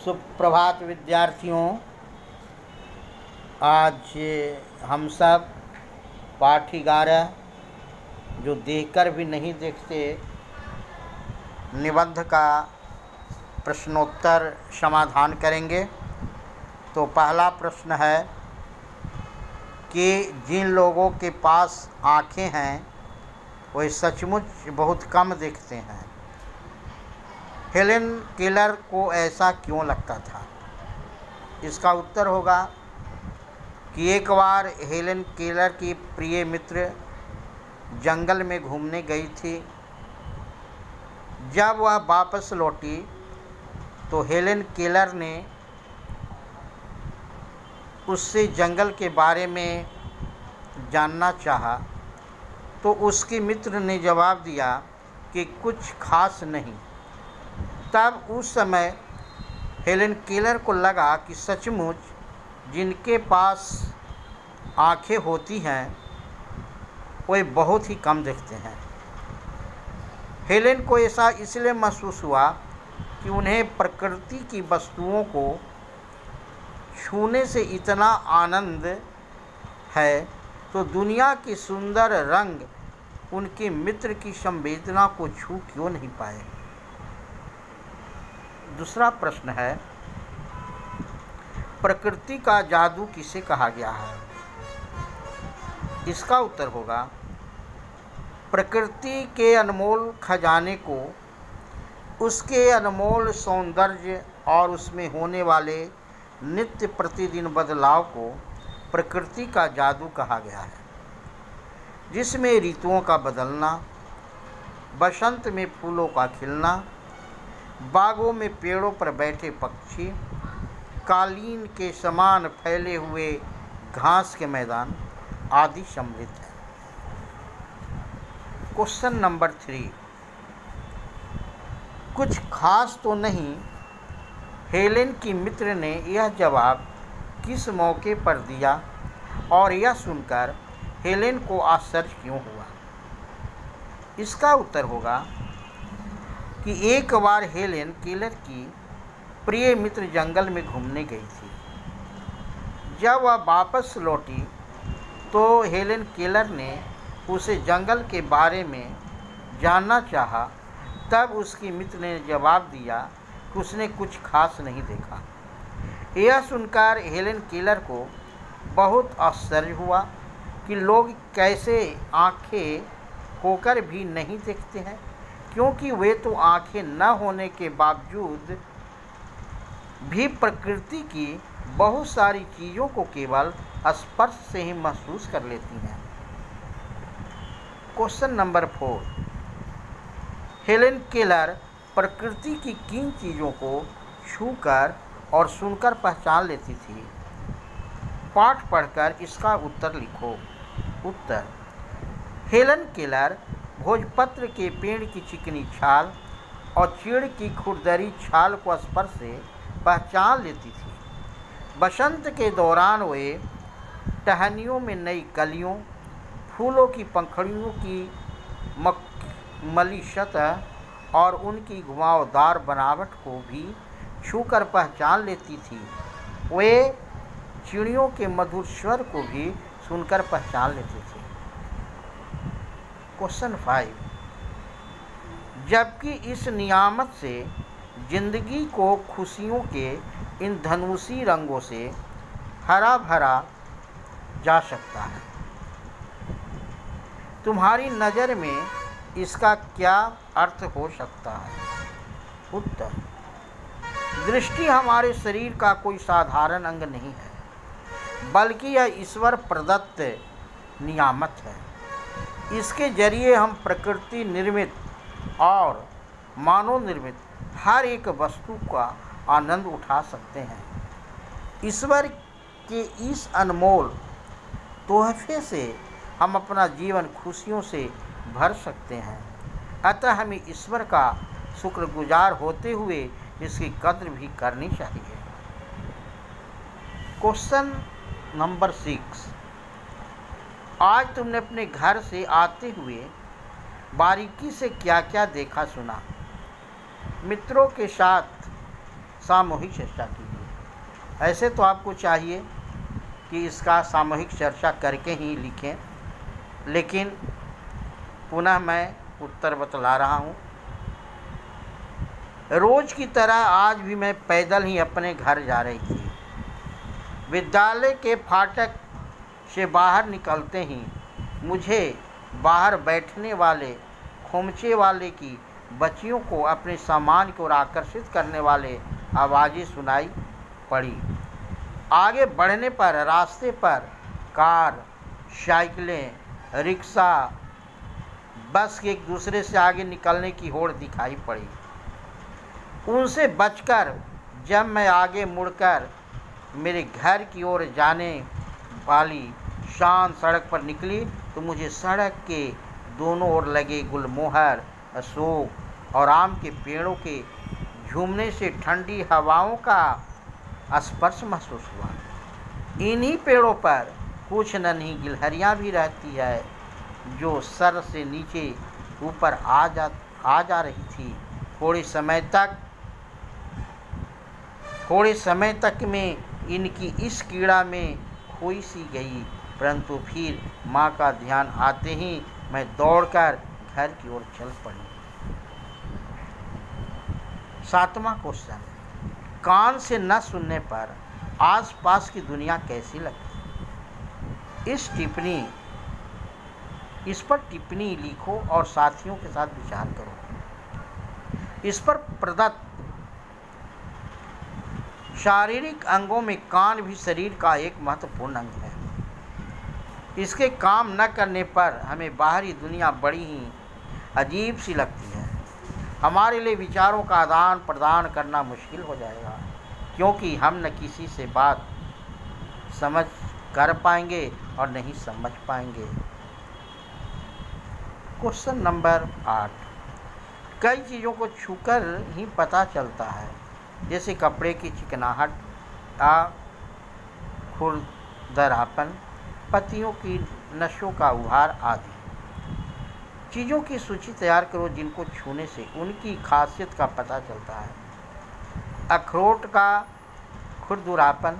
सुप्रभात विद्यार्थियों। आज हम सब पाठ 11 जो देखकर भी नहीं देखते निबंध का प्रश्नोत्तर समाधान करेंगे। तो पहला प्रश्न है कि जिन लोगों के पास आँखें हैं वे सचमुच बहुत कम देखते हैं। हेलेन केलर को ऐसा क्यों लगता था? इसका उत्तर होगा कि एक बार हेलेन केलर की प्रिय मित्र जंगल में घूमने गई थी। जब वह वापस लौटी तो हेलेन केलर ने उससे जंगल के बारे में जानना चाहा, तो उसके मित्र ने जवाब दिया कि कुछ खास नहीं। तब उस समय हेलेन केलर को लगा कि सचमुच जिनके पास आँखें होती हैं वे बहुत ही कम देखते हैं। हेलेन को ऐसा इसलिए महसूस हुआ कि उन्हें प्रकृति की वस्तुओं को छूने से इतना आनंद है, तो दुनिया के सुंदर रंग उनके मित्र की संवेदना को छू क्यों नहीं पाए। दूसरा प्रश्न है, प्रकृति का जादू किसे कहा गया है? इसका उत्तर होगा प्रकृति के अनमोल खजाने को, उसके अनमोल सौंदर्य और उसमें होने वाले नित्य प्रतिदिन बदलाव को प्रकृति का जादू कहा गया है, जिसमें ऋतुओं का बदलना, बसंत में फूलों का खिलना, बागों में पेड़ों पर बैठे पक्षी, कालीन के समान फैले हुए घास के मैदान आदि सम्मिलित है। क्वेश्चन नंबर 3, कुछ खास तो नहीं। हेलेन की मित्र ने यह जवाब किस मौके पर दिया और यह सुनकर हेलेन को आश्चर्य क्यों हुआ? इसका उत्तर होगा कि एक बार हेलेन केलर की प्रिय मित्र जंगल में घूमने गई थी। जब वह वापस लौटी तो हेलेन केलर ने उसे जंगल के बारे में जानना चाहा। तब उसकी मित्र ने जवाब दिया कि उसने कुछ खास नहीं देखा। यह सुनकर हेलेन केलर को बहुत आश्चर्य हुआ कि लोग कैसे आँखें होकर भी नहीं देखते हैं, क्योंकि वे तो आँखें न होने के बावजूद भी प्रकृति की बहुत सारी चीज़ों को केवल स्पर्श से ही महसूस कर लेती हैं। क्वेश्चन नंबर 4, हेलेन केलर प्रकृति की किन चीज़ों को छूकर और सुनकर पहचान लेती थी? पाठ पढ़कर इसका उत्तर लिखो। उत्तर, हेलेन केलर भोजपत्र के पेड़ की चिकनी छाल और चीड़ की खुरदरी छाल को स्पर्श से पहचान लेती थी। बसंत के दौरान वे टहनियों में नई कलियों, फूलों की पंखुड़ियों की मखमली सतह और उनकी घुमावदार बनावट को भी छूकर पहचान लेती थी। वे चिड़ियों के मधुर स्वर को भी सुनकर पहचान लेती थी। क्वेश्चन 5, जबकि इस नियामत से जिंदगी को खुशियों के इन धनुषी रंगों से हरा भरा जा सकता है, तुम्हारी नज़र में इसका क्या अर्थ हो सकता है? उत्तर, दृष्टि हमारे शरीर का कोई साधारण अंग नहीं है, बल्कि यह ईश्वर प्रदत्त नियामत है। इसके जरिए हम प्रकृति निर्मित और मानव निर्मित हर एक वस्तु का आनंद उठा सकते हैं। ईश्वर के इस अनमोल तोहफे से हम अपना जीवन खुशियों से भर सकते हैं। अतः हमें ईश्वर का शुक्रगुजार होते हुए इसकी कद्र भी करनी चाहिए। क्वेश्चन नंबर 6, आज तुमने अपने घर से आते हुए बारीकी से क्या क्या देखा सुना? मित्रों के साथ सामूहिक चर्चा कीजिए। ऐसे तो आपको चाहिए कि इसका सामूहिक चर्चा करके ही लिखें, लेकिन पुनः मैं उत्तर बतला रहा हूँ। रोज की तरह आज भी मैं पैदल ही अपने घर जा रही थी। विद्यालय के फाटक से बाहर निकलते ही मुझे बाहर बैठने वाले खोमचे वाले की बच्चियों को अपने सामान की ओर आकर्षित करने वाले आवाज़ें सुनाई पड़ी। आगे बढ़ने पर रास्ते पर कार, साइकिलें, रिक्शा, बस के एक दूसरे से आगे निकलने की होड़ दिखाई पड़ी। उनसे बचकर जब मैं आगे मुड़कर मेरे घर की ओर जाने वाली शांत सड़क पर निकली तो मुझे सड़क के दोनों ओर लगे गुलमोहर, अशोक और आम के पेड़ों के झूमने से ठंडी हवाओं का स्पर्श महसूस हुआ। इन्हीं पेड़ों पर कुछ नन्ही गिलहरियाँ भी रहती है जो सर से नीचे ऊपर आ जा रही थी। थोड़े समय तक मैं इनकी इस कीड़ा में खोई सी गई, परंतु फिर माँ का ध्यान आते ही मैं दौड़कर घर की ओर चल पड़ी। 7वां क्वेश्चन, कान से न सुनने पर आसपास की दुनिया कैसी लगती? इस पर टिप्पणी लिखो और साथियों के साथ विचार करो। इस पर प्रदत्त शारीरिक अंगों में कान भी शरीर का एक महत्वपूर्ण अंग है। इसके काम न करने पर हमें बाहरी दुनिया बड़ी ही अजीब सी लगती है। हमारे लिए विचारों का आदान प्रदान करना मुश्किल हो जाएगा, क्योंकि हम न किसी से बात समझ कर पाएंगे और नहीं समझ पाएंगे। क्वेश्चन नंबर 8, कई चीज़ों को छूकर ही पता चलता है, जैसे कपड़े की चिकनाहट या खुरदरापन, पत्तियों की नशों का उभार आदि। चीज़ों की सूची तैयार करो जिनको छूने से उनकी खासियत का पता चलता है। अखरोट का खुरदरापन,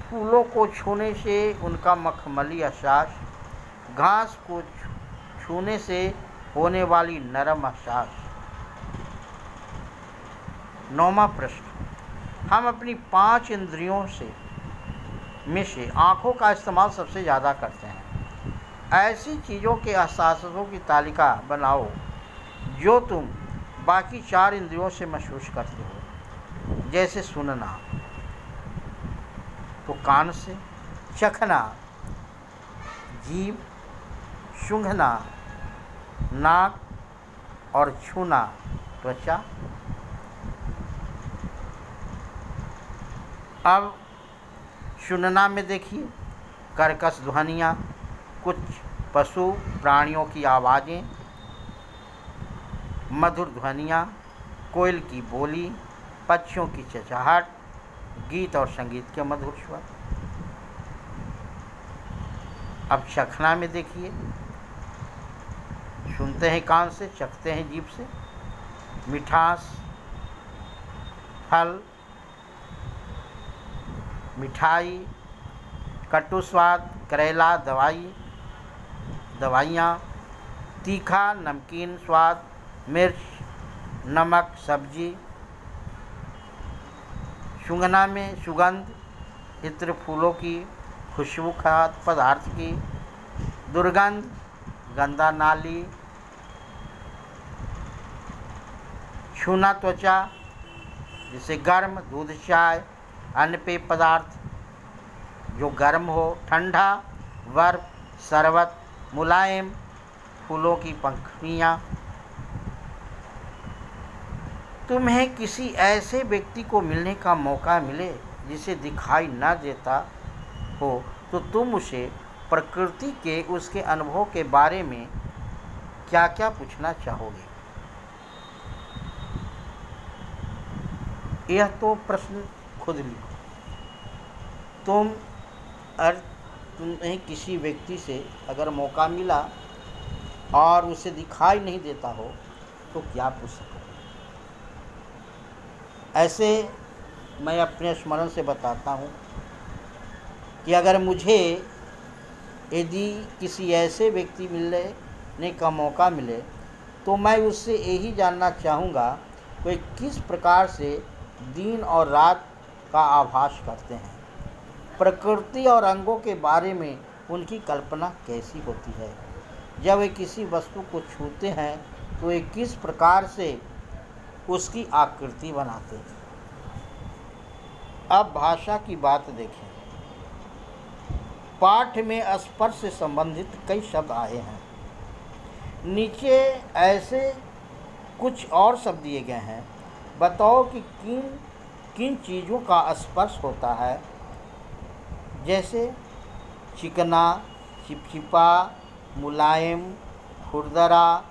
फूलों को छूने से उनका मखमली एहसास, घास को छूने से होने वाली नरम एहसास। 9वां प्रश्न, हम अपनी 5 इंद्रियों में से आँखों का इस्तेमाल सबसे ज़्यादा करते हैं। ऐसी चीज़ों के एहसासों की तालिका बनाओ जो तुम बाकी 4 इंद्रियों से महसूस करते हो। जैसे सुनना तो कान से, चखना जीभ, सूंघना नाक और छूना त्वचा। अब सुनना में देखिए, कर्कश ध्वनियाँ, कुछ पशु प्राणियों की आवाज़ें, मधुर ध्वनियाँ, कोयल की बोली, पक्षियों की चहचहाट, गीत और संगीत के मधुर स्वर। अब चखना में देखिए, सुनते हैं कान से, चखते हैं जीभ से, मिठास, फल, मिठाई, कटु स्वाद, करेला, दवाइयाँ, तीखा नमकीन स्वाद, मिर्च, नमक, सब्जी। सूंघना में सुगंध, इत्र, फूलों की खुशबू, खाद्य पदार्थ की दुर्गंध, गंदा नाली। छूना त्वचा, जैसे गर्म दूध, चाय, अन्य पेय पदार्थ जो गर्म हो, ठंडा बर्फ, शरबत, मुलायम फूलों की पंखुड़ियाँ। तुम्हें किसी ऐसे व्यक्ति को मिलने का मौका मिले जिसे दिखाई न देता हो तो तुम उसे प्रकृति के उसके अनुभव के बारे में क्या क्या पूछना चाहोगे? यह तो प्रश्न खुद लिखो। तुम्हें किसी व्यक्ति से अगर मौका मिला और उसे दिखाई नहीं देता हो तो क्या पूछ सकोगे? ऐसे मैं अपने स्मरण से बताता हूँ कि अगर मुझे यदि किसी ऐसे व्यक्ति मिलने का मौका मिले तो मैं उससे यही जानना चाहूँगा वे किस प्रकार से दिन और रात का आभास करते हैं, प्रकृति और रंगों के बारे में उनकी कल्पना कैसी होती है, जब वे किसी वस्तु को छूते हैं तो वे किस प्रकार से उसकी आकृति बनाते हैं। अब भाषा की बात देखें। पाठ में स्पर्श से संबंधित कई शब्द आए हैं। नीचे ऐसे कुछ और शब्द दिए गए हैं। बताओ कि किन किन चीज़ों का स्पर्श होता है, जैसे चिकना, चिपचिपा, मुलायम, खुरदरा,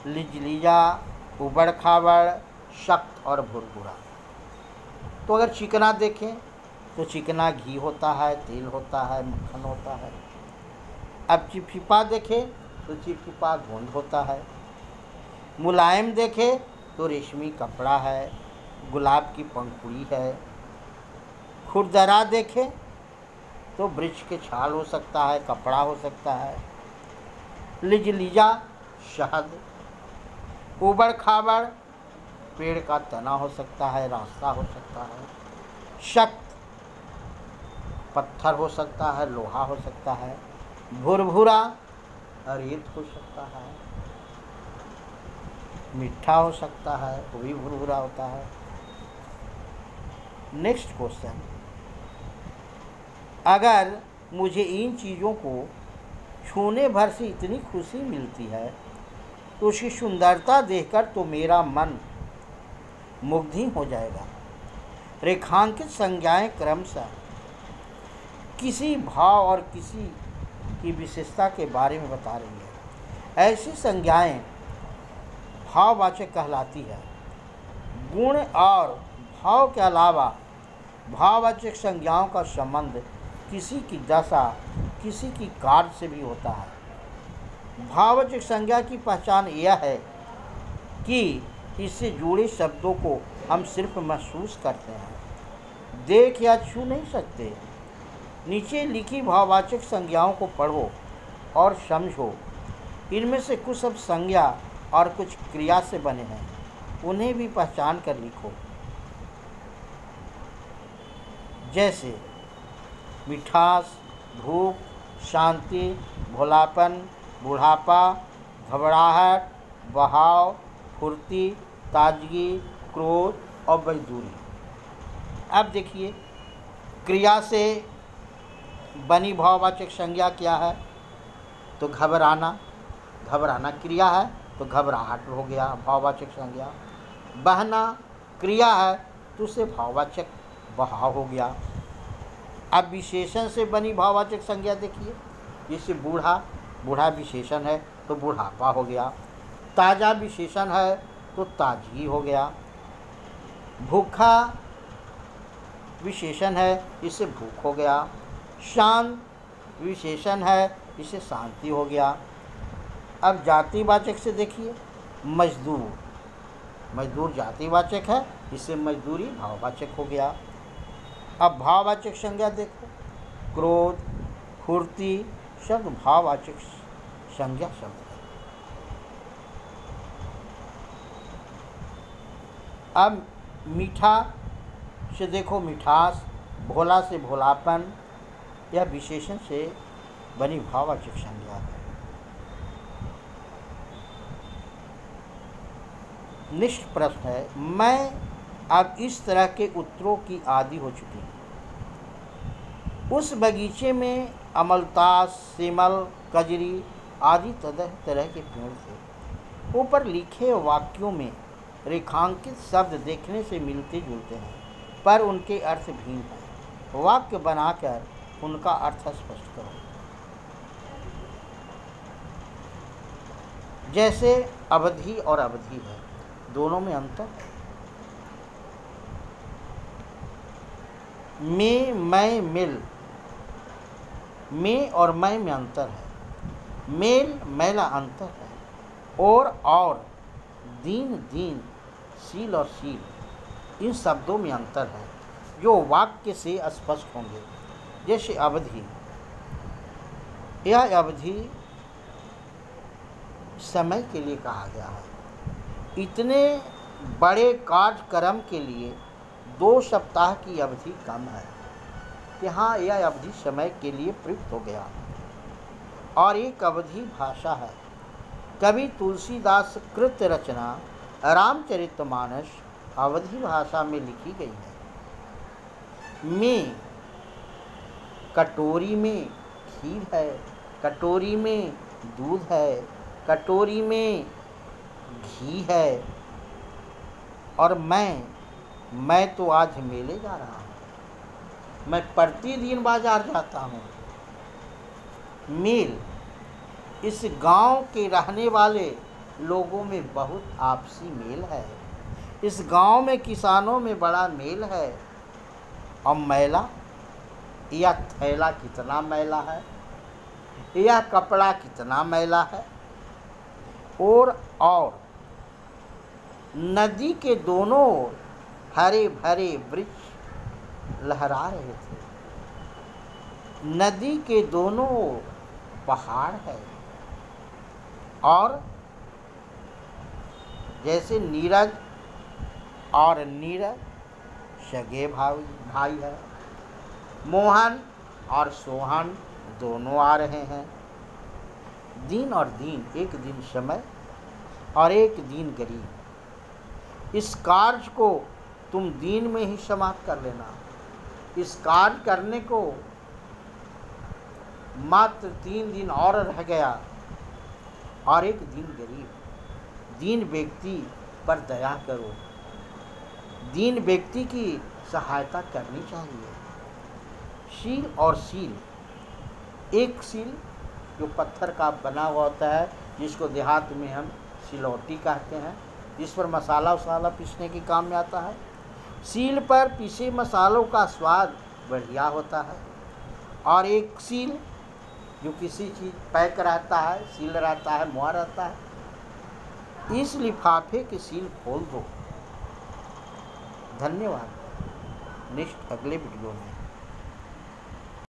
लिजलिजा, उबड़ खाबड़, सख्त और भुरभुरा। तो अगर चिकना देखें तो चिकना घी होता है, तेल होता है, मक्खन होता है। अब चिपचिपा देखें तो चिपचिपा गोंद होता है। मुलायम देखें तो रेशमी कपड़ा है, गुलाब की पंखुड़ी है। खुरदरा देखें तो वृक्ष के छाल हो सकता है, कपड़ा हो सकता है। लिजलिजा शहद। उबड़ खाबड़ पेड़ का तना हो सकता है, रास्ता हो सकता है। सख्त पत्थर हो सकता है, लोहा हो सकता है। भुरभुरा रेत हो सकता है। मीठा हो सकता है, वो भी भुरभुरा होता है। नेक्स्ट क्वेश्चन, अगर मुझे इन चीज़ों को छूने भर से इतनी खुशी मिलती है तो उसकी सुंदरता देखकर तो मेरा मन मुग्ध हो जाएगा। रेखांकित संज्ञाएं क्रमशः किसी भाव और किसी की विशेषता के बारे में बता रही है। ऐसी संज्ञाएं भाववाचक कहलाती है। गुण और भाव के अलावा भाववाचक संज्ञाओं का संबंध किसी की दशा, किसी की कार्य से भी होता है। भाववाचक संज्ञा की पहचान यह है कि इससे जुड़े शब्दों को हम सिर्फ महसूस करते हैं, देख या छू नहीं सकते। नीचे लिखी भाववाचक संज्ञाओं को पढ़ो और समझो। इनमें से कुछ शब्द संज्ञा और कुछ क्रिया से बने हैं, उन्हें भी पहचान कर लिखो। जैसे मिठास, भूख, शांति, भोलापन, बुढ़ापा, घबराहट, बहाव, फुर्ती, ताजगी, क्रोध और मजदूरी। अब देखिए, क्रिया से बनी भाववाचक संज्ञा क्या है? तो घबराना, घबराना क्रिया है तो घबराहट हो गया भाववाचक संज्ञा। बहना क्रिया है तो उससे भाववाचक बहाव हो गया। अब विशेषण से बनी भाववाचक संज्ञा देखिए, जैसे बूढ़ा, बूढ़ा विशेषण है तो बुढ़ापा हो गया। ताज़ा विशेषण है तो ताजगी हो गया। भूखा विशेषण है, इससे भूख हो गया। शांत विशेषण है, इससे शांति हो गया। अब जातिवाचक से देखिए, मजदूर, मजदूर जातिवाचक है, इससे मजदूरी भाववाचक हो गया। अब भाववाचक संज्ञा देखो, क्रोध, फुर्ती शब्द भाववाचक संज्ञा शब्द है। अब मीठा से देखो मिठास, भोला से भोलापन, यह विशेषण से बनी भाववाचक संज्ञा है। निष्ठ प्रश्न है, मैं अब इस तरह के उत्तरों की आदी हो चुकी हूँ। उस बगीचे में अमलतास, सेमल, कजरी आदि तरह तरह के पेड़ थे। ऊपर लिखे वाक्यों में रेखांकित शब्द देखने से मिलते जुलते हैं, पर उनके अर्थ भिन्न हैं। वाक्य बनाकर उनका अर्थ स्पष्ट करो। जैसे अवधि और अवधि है, दोनों में अंतर है। में, मैं, मिल, में और मैं में अंतर है। मेल, मैला अंतर है। और दिन, दिन, सील और शील इन शब्दों में अंतर है जो वाक्य से स्पष्ट होंगे। जैसे अवधि, यह अवधि समय के लिए कहा गया है। इतने बड़े कार्यक्रम के लिए 2 सप्ताह की अवधि कम है। यहाँ यह अवधि समय के लिए प्रयुक्त हो गया। और एक अवधि भाषा है। कवि तुलसीदास कृत रचना रामचरितमानस अवधि भाषा में लिखी गई है। में कटोरी में खीर है, कटोरी में दूध है, कटोरी में घी है। और मैं तो आज मेले जा रहा हूँ, मैं प्रतिदिन बाजार जाता हूँ। मेल, इस गांव के रहने वाले लोगों में बहुत आपसी मेल है। इस गांव में किसानों में बड़ा मेल है। और मैला, यह थैला कितना मैला है, यह कपड़ा कितना मैला है। और नदी के दोनों ओर हरे भरे वृक्ष लहरा रहे थे। नदी के दोनों ओर पहाड़ है। और जैसे नीरज और नीरज सगे भाई है। मोहन और सोहन दोनों आ रहे हैं। दिन और दिन, एक दिन समय और एक दिन गरीब। इस कार्य को तुम दिन में ही समाप्त कर लेना। इस कार्य करने को मात्र 3 दिन और रह गया। और एक दिन गरीब। दीन व्यक्ति पर दया करो, दीन व्यक्ति की सहायता करनी चाहिए। शील और सील, एक सील जो पत्थर का बना हुआ होता है, जिसको देहात में हम सिलौटी कहते हैं, जिस पर मसाला वसाला पीसने के काम में आता है। सील पर पीसे मसालों का स्वाद बढ़िया होता है। और एक सील जो किसी चीज़ पैक रहता है, सील रहता है, मुआ रहता है। इस लिफाफे की सील खोल दो। धन्यवाद। नेक्स्ट अगले वीडियो में।